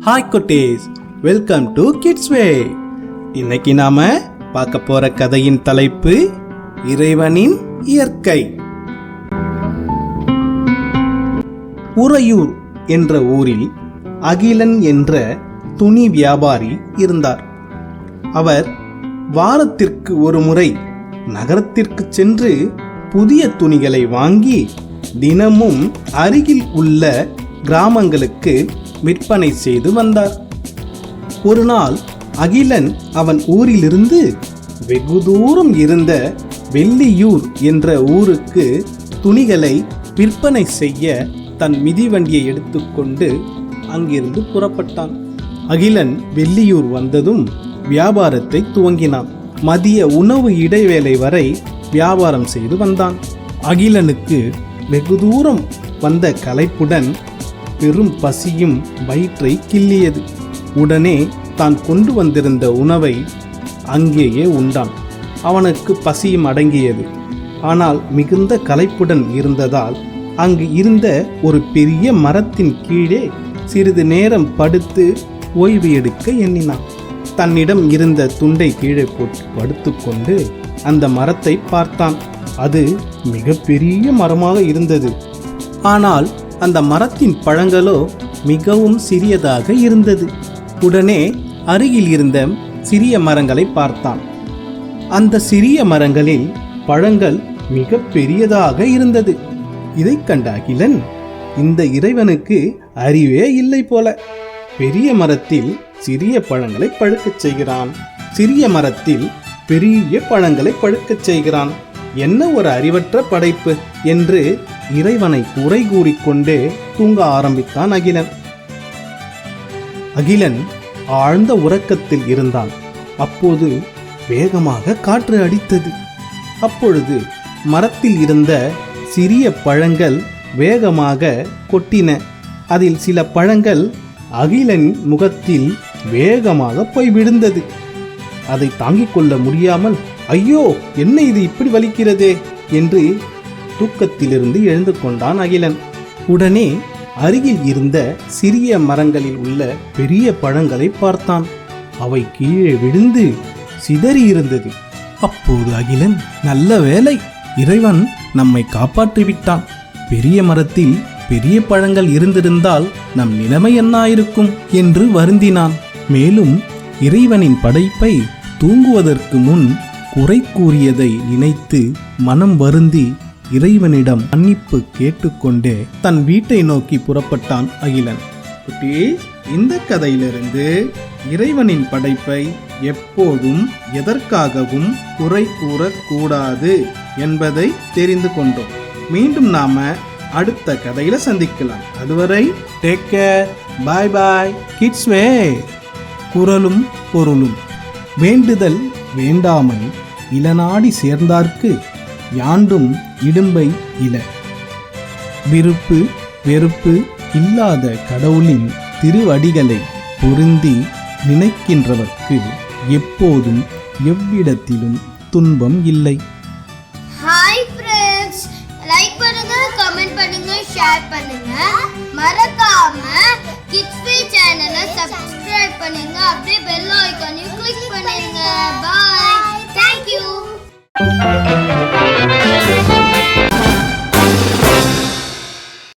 Hi குட்டீஸ், welcome to kids வே. இன்னைக்கு நாம பார்க்க போற கதையின் தலைப்பு இறைவனின் இயற்கை. உறையூர் என்ற ஊரில் அகிலன் என்ற துணி வியாபாரி இருந்தார். அவர் வாரத்திற்கு ஒரு முறை நகரத்திற்கு சென்று புதிய துணிகளை வாங்கி தினமும் அருகில் உள்ள கிராமங்களுக்கு விற்பனை செய்து வந்தார். ஒரு நாள் அகிலன் அவன் ஊரிலிருந்து வெகு தூரம் இருந்த வெள்ளியூர் என்ற ஊருக்கு துணிகளை விற்பனை செய்ய தன் மிதிவண்டியை எடுத்துக்கொண்டு அங்கிருந்து புறப்பட்டான். அகிலன் வெள்ளியூர் வந்ததும் வியாபாரத்தை துவங்கினான். மதிய உணவு இடைவேளை வரை வியாபாரம் செய்து வந்தான். அகிலனுக்கு வெகு தூரம் வந்த களைப்புடன் பெரும் பசியும் வயிற்றை கிள்ளியது. உடனே தான் கொண்டு வந்திருந்த உணவை அங்கேயே உண்டான். அவனுக்கு பசியும் அடங்கியது. ஆனால் மிகுந்த களைப்புடன் இருந்ததால் அங்கு இருந்த ஒரு பெரிய மரத்தின் கீழே சிறிது நேரம் படுத்து ஓய்வு எடுக்க எண்ணினான். தன்னிடம் இருந்த துண்டை கீழே போட்டு படுத்துக்கொண்டு அந்த மரத்தை பார்த்தான். அது மிக பெரிய மரமாக இருந்தது. ஆனால் அந்த மரத்தின் பழங்களோ மிகவும் சிறியதாக இருந்தது. உடனே அருகில் இருந்த சிறிய மரங்களை பார்த்தான். அந்த சிறிய மரங்களில் பழங்கள் மிக பெரியதாக இருந்தது. இதை கண்ட அகிலன், இந்த இறைவனுக்கு அறிவே இல்லை போல. பெரிய மரத்தில் சிறிய பழங்களை பழுக்கச் செய்கிறான், சிறிய மரத்தில் பெரிய பழங்களை பழுக்கச் செய்கிறான். என்ன ஒரு அறிவற்ற படைப்பு என்று இறைவனை குறை கூறிக்கொண்டே தூங்க ஆரம்பித்தான் அகிலன். அகிலன் ஆழ்ந்த உறக்கத்தில் இருந்தான். அப்போது வேகமாக காற்று அடித்தது. அப்பொழுது மரத்தில் இருந்த சிறிய பழங்கள் வேகமாக கொட்டின. அதில் சில பழங்கள் அகிலன் முகத்தில் வேகமாக போய் விழுந்தது. அதை தாங்கிக் கொள்ள முடியாமல், ஐயோ, என்ன இது இப்படி வலிக்கிறதே என்று தூக்கத்திலிருந்து எழுந்து கொண்டான் அகிலன். உடனே அருகில் இருந்த சிறிய மரங்களில் உள்ள பெரிய பழங்களை பார்த்தான். அவை கீழே விழுந்து சிதறி இருந்தது. அப்போது அகிலன், நல்ல வேளை, இறைவன் நம்மை காப்பாற்றிவிட்டான். பெரிய மரத்தில் பெரிய பழங்கள் இருந்திருந்தால் நம் நிலைமை என்னாயிருக்கும் என்று வருந்தினான். மேலும் இறைவனின் படைப்பை தூங்குவதற்கு முன் குறை கூறியதை நினைத்து மனம் வருந்தி இறைவனிடம் மன்னிப்பு கேட்டுக்கொண்டே தன் வீட்டை நோக்கி புறப்பட்டான் அகிலன். இந்த கதையிலிருந்து இறைவனின் படைப்பை எப்போதும் எதற்காகவும் குறை கூறக்கூடாது என்பதை தெரிந்து கொண்டோம். மீண்டும் நாம அடுத்த கதையில சந்திக்கலாம். அதுவரை take care, bye bye. Kids way. குரலும் பொருளும். வேண்டுதல் வேண்டாமை இளநாடி சேர்ந்தார்க்கு யாண்டும் இடும்பை இல. விருப்பு வெறுப்பு இல்லாத கடவுளின் திருவடிகளை பொருந்தி நினைக்கின்றவர்க்கு எப்போதும் எவ்விடத்திலும் துன்பம் இல்லை. ஹாய் ஃப்ரெண்ட்ஸ், லைக் பண்ணுங்க, கமெண்ட் பண்ணுங்க, ஷேர் பண்ணுங்க. மறக்காம கிட்ஸ் வே சேனலை சப்ஸ்கிரைப் பண்ணுங்க. அப்படியே பெல் ஐகானையும் கிளிக் பண்ணுங்க. பை. Thank you.